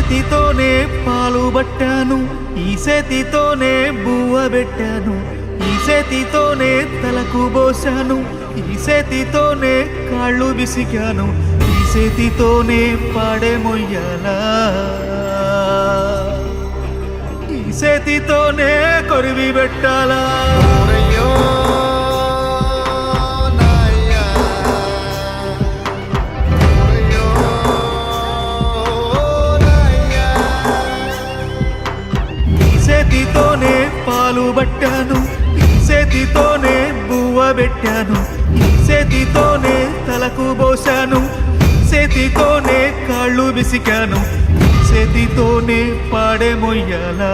చేతితోనే పాలు పట్టాను, ఈ చేతితోనే బువ్వ పెట్టాను, ఈ చేతితోనే తలకు పోసాను, ఈ చేతితోనే కాళ్ళు విసికాను, ఈ చేతితోనే పాడే మొయ్యాలా, ఈ చేతితోనే కొరివి పెట్టాలా. చేతితోనే పాలు పట్టాను, ఈ చేతితోనే బువ్వ పెట్టాను, ఈ చేతితోనే తలకు పోసాను, ఈ చేతితోనే కాళ్ళు విసికాను, ఈ చేతితోనే పాడే మొయ్యాలా,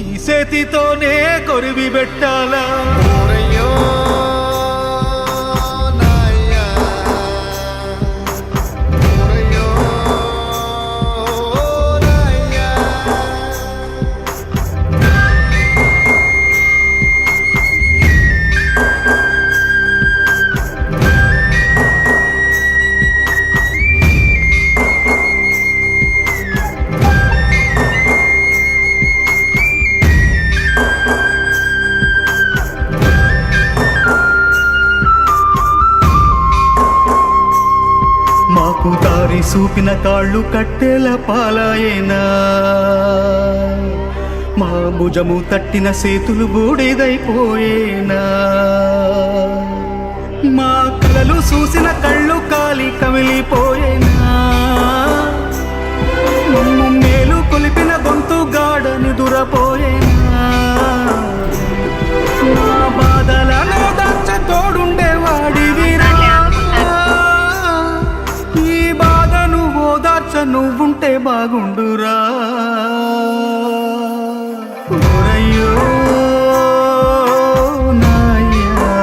ఈ చేతితోనే కొరివి పెట్టాలా. మాకు దారి చూపిన కాళ్ళు కట్టెల పాలాయేనా, మా భుజము తట్టిన చేతులు బూడిదైపోయేనా, మా కలలు చూసిన కళ్ళు కాలి కమిలిపోయేనా, మమ్ము మేలు కొలిపిన గొంతు గాడని దురపోయేనా, మా బాధలను దాచ తోడుండేవాడివిరా, నువ్వుంటే బాగుండురా. ఓరయ్యో నాయ్యా,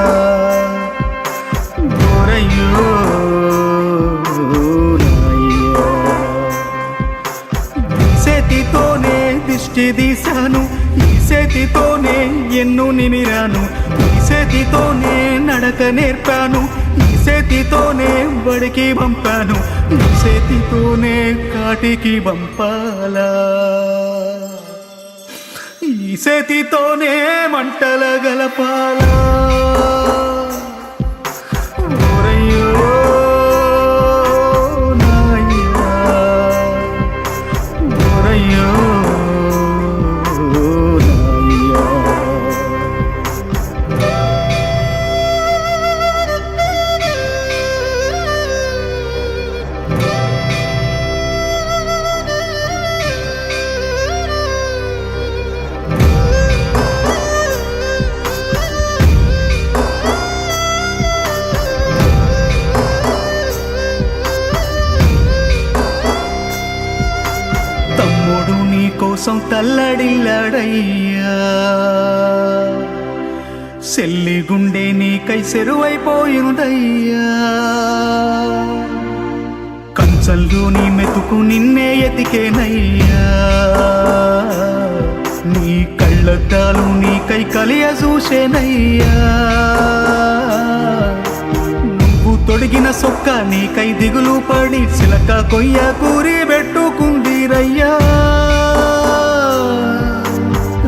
ఓరయ్యో నాయ్యా, ఈ చేతితోనే దిష్టి తీశాను, ఈ చేతితోనే ఎన్ను నిమిరాను, ఈ చేతితోనే నడక నేర్పాను, ఈ చేతితోనే బడికి పంపాను, ఈ చేతితోనే కాటికి పంపాలా, ఈ చేతితోనే మంటల గలపాలా. ఓరయ్యో నాయ్యా, ఓరయ్యో నాయ్యా. తమ్ముడు నీ కోసం తల్లడిల్లాడయ్యా, సెల్లి గుండె నీకై సెరువైపోయిందయ్యా, కంచంలో నీ మెతుకు నిన్నే ఎతికేనయ్యా, నీ కళ్ళద్దాలు నీకై కలియ చూసేనయ్యా, నువ్వు తొడిగిన సొక్క నీకై దిగులు పడి చిలక కొయ్య కూరి పెట్టుకుందిరయ్యా,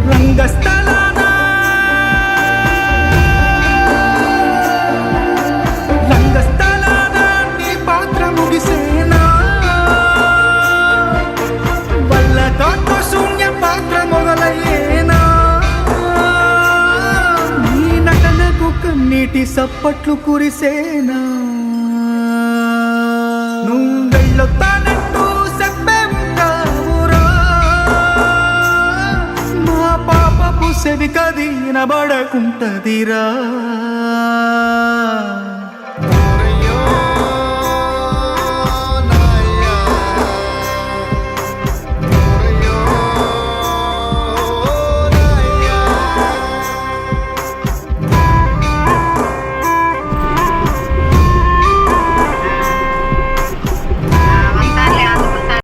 రంగస్థలాన నీ పాత్ర ముగిసేనా, వల్లతో శూన్య పాత్ర మొదలయ్యేనా, నీ నటనకు కన్నీటి సప్పట్లు కురిసేనా, నువ్వు వెళ్ళొత్తానంటూ చెప్పేవురా, మా పాపపు సెవికది నబడకుంటదిరా.